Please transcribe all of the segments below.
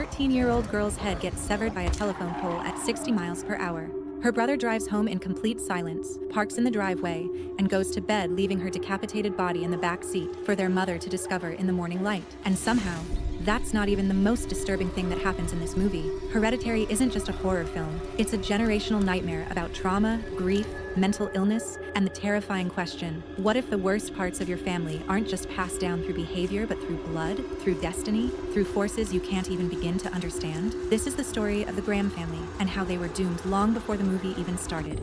13-year-old girl's head gets severed by a telephone pole at 60 miles per hour. Her brother drives home in complete silence, parks in the driveway, and goes to bed, leaving her decapitated body in the back seat for their mother to discover in the morning light. And somehow, that's not even the most disturbing thing that happens in this movie. Hereditary isn't just a horror film. It's a generational nightmare about trauma, grief, mental illness, and the terrifying question, what if the worst parts of your family aren't just passed down through behavior, but through blood, through destiny, through forces you can't even begin to understand? This is the story of the Graham family and how they were doomed long before the movie even started.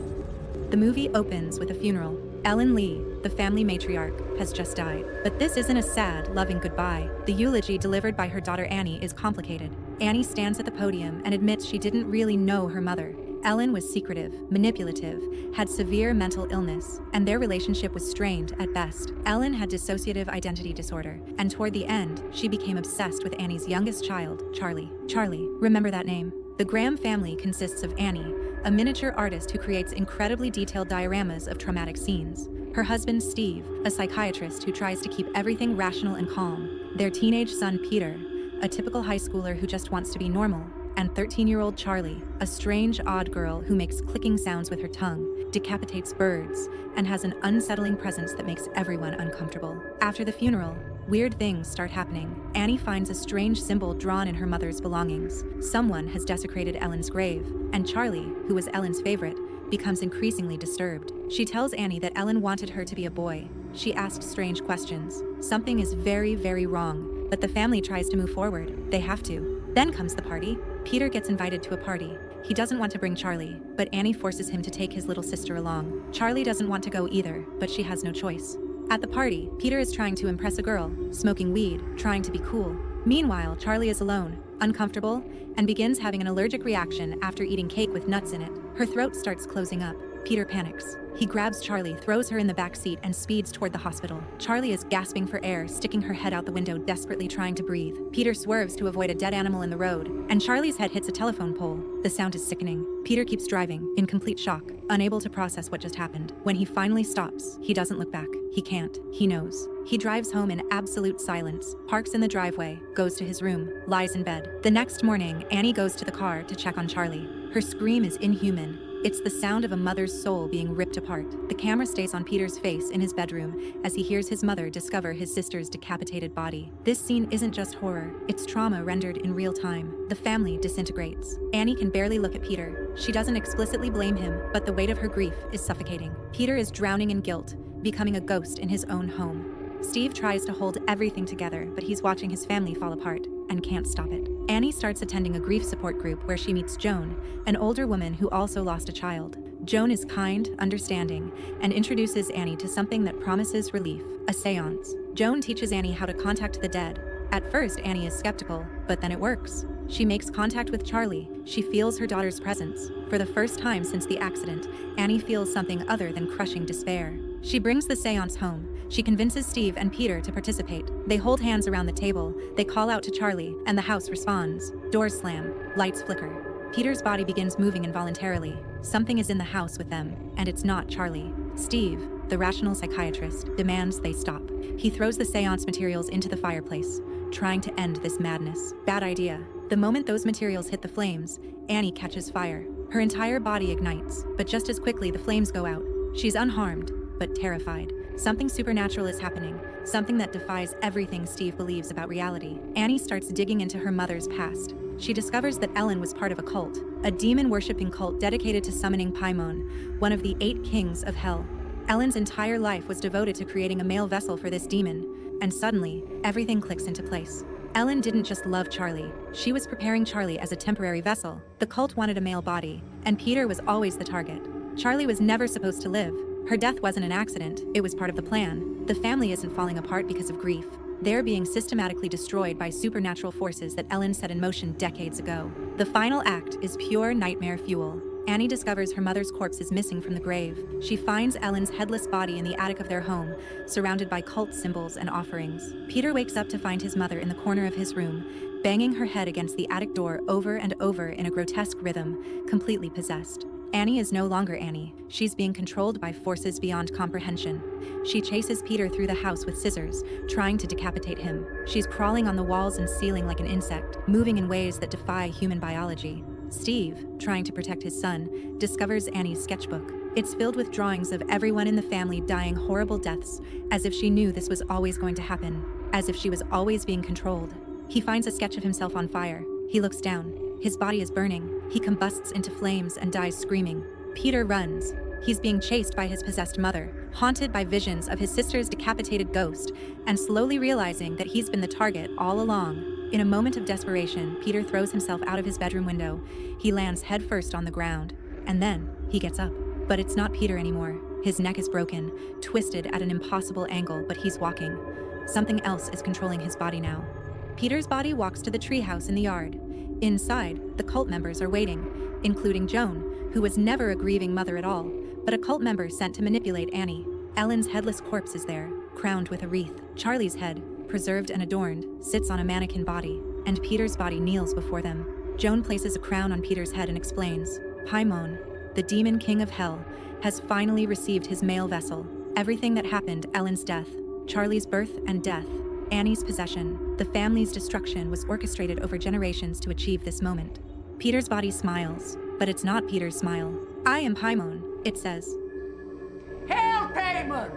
The movie opens with a funeral. Ellen Lee, the family matriarch, has just died. But this isn't a sad, loving goodbye. The eulogy delivered by her daughter Annie is complicated. Annie stands at the podium and admits she didn't really know her mother. Ellen was secretive, manipulative, had severe mental illness, and their relationship was strained at best. Ellen had dissociative identity disorder, and toward the end, she became obsessed with Annie's youngest child, Charlie. Charlie, remember that name? The Graham family consists of Annie, a miniature artist who creates incredibly detailed dioramas of traumatic scenes. Her husband, Steve, a psychiatrist who tries to keep everything rational and calm. Their teenage son, Peter, a typical high schooler who just wants to be normal. And 13-year-old Charlie, a strange, odd girl who makes clicking sounds with her tongue, decapitates birds, and has an unsettling presence that makes everyone uncomfortable. After the funeral, weird things start happening. Annie finds a strange symbol drawn in her mother's belongings. Someone has desecrated Ellen's grave, and Charlie, who was Ellen's favorite, becomes increasingly disturbed. She tells Annie that Ellen wanted her to be a boy. She asks strange questions. Something is very, very wrong, but the family tries to move forward. They have to. Then comes the party. Peter gets invited to a party. He doesn't want to bring Charlie, but Annie forces him to take his little sister along. Charlie doesn't want to go either, but she has no choice. At the party, Peter is trying to impress a girl, smoking weed, trying to be cool. Meanwhile, Charlie is alone, uncomfortable, and begins having an allergic reaction after eating cake with nuts in it. Her throat starts closing up. Peter panics. He grabs Charlie, throws her in the back seat, and speeds toward the hospital. Charlie is gasping for air, sticking her head out the window, desperately trying to breathe. Peter swerves to avoid a dead animal in the road, and Charlie's head hits a telephone pole. The sound is sickening. Peter keeps driving, in complete shock, unable to process what just happened. When he finally stops, he doesn't look back. He can't. He knows. He drives home in absolute silence, parks in the driveway, goes to his room, lies in bed. The next morning, Annie goes to the car to check on Charlie. Her scream is inhuman. It's the sound of a mother's soul being ripped apart. The camera stays on Peter's face in his bedroom as he hears his mother discover his sister's decapitated body. This scene isn't just horror, it's trauma rendered in real time. The family disintegrates. Annie can barely look at Peter. She doesn't explicitly blame him, but the weight of her grief is suffocating. Peter is drowning in guilt, becoming a ghost in his own home. Steve tries to hold everything together, but he's watching his family fall apart and can't stop it. Annie starts attending a grief support group where she meets Joan, an older woman who also lost a child. Joan is kind, understanding, and introduces Annie to something that promises relief, a seance. Joan teaches Annie how to contact the dead. At first, Annie is skeptical, but then it works. She makes contact with Charlie. She feels her daughter's presence. For the first time since the accident, Annie feels something other than crushing despair. She brings the seance home. She convinces Steve and Peter to participate. They hold hands around the table, they call out to Charlie, and the house responds. Doors slam, lights flicker. Peter's body begins moving involuntarily. Something is in the house with them, and it's not Charlie. Steve, the rational psychiatrist, demands they stop. He throws the seance materials into the fireplace, trying to end this madness. Bad idea. The moment those materials hit the flames, Annie catches fire. Her entire body ignites, but just as quickly the flames go out. She's unharmed, but terrified. Something supernatural is happening, something that defies everything Steve believes about reality. Annie starts digging into her mother's past. She discovers that Ellen was part of a cult, a demon-worshipping cult dedicated to summoning Paimon, one of the 8 kings of hell. Ellen's entire life was devoted to creating a male vessel for this demon, and suddenly, everything clicks into place. Ellen didn't just love Charlie, she was preparing Charlie as a temporary vessel. The cult wanted a male body, and Peter was always the target. Charlie was never supposed to live. Her death wasn't an accident, it was part of the plan. The family isn't falling apart because of grief. They're being systematically destroyed by supernatural forces that Ellen set in motion decades ago. The final act is pure nightmare fuel. Annie discovers her mother's corpse is missing from the grave. She finds Ellen's headless body in the attic of their home, surrounded by cult symbols and offerings. Peter wakes up to find his mother in the corner of his room, banging her head against the attic door over and over in a grotesque rhythm, completely possessed. Annie is no longer Annie. She's being controlled by forces beyond comprehension. She chases Peter through the house with scissors, trying to decapitate him. She's crawling on the walls and ceiling like an insect, moving in ways that defy human biology. Steve, trying to protect his son, discovers Annie's sketchbook. It's filled with drawings of everyone in the family dying horrible deaths, as if she knew this was always going to happen, as if she was always being controlled. He finds a sketch of himself on fire. He looks down. His body is burning. He combusts into flames and dies screaming. Peter runs. He's being chased by his possessed mother, haunted by visions of his sister's decapitated ghost, and slowly realizing that he's been the target all along. In a moment of desperation, Peter throws himself out of his bedroom window. He lands headfirst on the ground, and then he gets up. But it's not Peter anymore. His neck is broken, twisted at an impossible angle, but he's walking. Something else is controlling his body now. Peter's body walks to the treehouse in the yard. Inside, the cult members are waiting, including Joan, who was never a grieving mother at all, but a cult member sent to manipulate Annie. Ellen's headless corpse is there, crowned with a wreath. Charlie's head, preserved and adorned, sits on a mannequin body, and Peter's body kneels before them. Joan places a crown on Peter's head and explains, Paimon, the demon king of hell, has finally received his male vessel. Everything that happened, Ellen's death, Charlie's birth and death, Annie's possession, the family's destruction was orchestrated over generations to achieve this moment. Peter's body smiles, but it's not Peter's smile. I am Paimon, it says. Hail Paimon!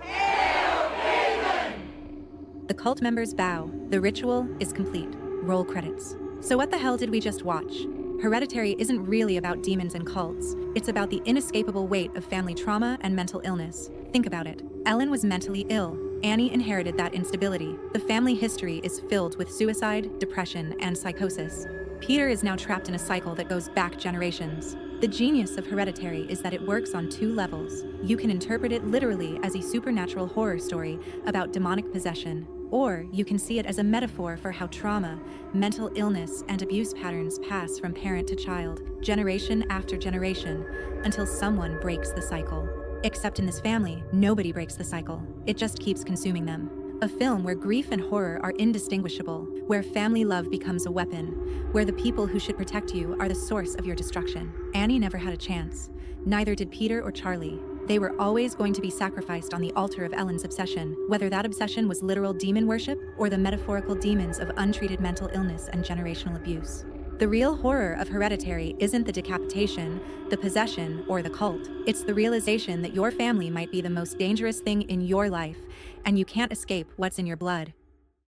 Hail Paimon! The cult members bow. The ritual is complete. Roll credits. So what the hell did we just watch? Hereditary isn't really about demons and cults. It's about the inescapable weight of family trauma and mental illness. Think about it. Ellen was mentally ill. Annie inherited that instability. The family history is filled with suicide, depression, and psychosis. Peter is now trapped in a cycle that goes back generations. The genius of Hereditary is that it works on two levels. You can interpret it literally as a supernatural horror story about demonic possession, or you can see it as a metaphor for how trauma, mental illness, and abuse patterns pass from parent to child, generation after generation, until someone breaks the cycle. Except in this family, nobody breaks the cycle. It just keeps consuming them. A film where grief and horror are indistinguishable, where family love becomes a weapon, where the people who should protect you are the source of your destruction. Annie never had a chance. Neither did Peter or Charlie. They were always going to be sacrificed on the altar of Ellen's obsession, whether that obsession was literal demon worship or the metaphorical demons of untreated mental illness and generational abuse. The real horror of Hereditary isn't the decapitation, the possession, or the cult. It's the realization that your family might be the most dangerous thing in your life, and you can't escape what's in your blood.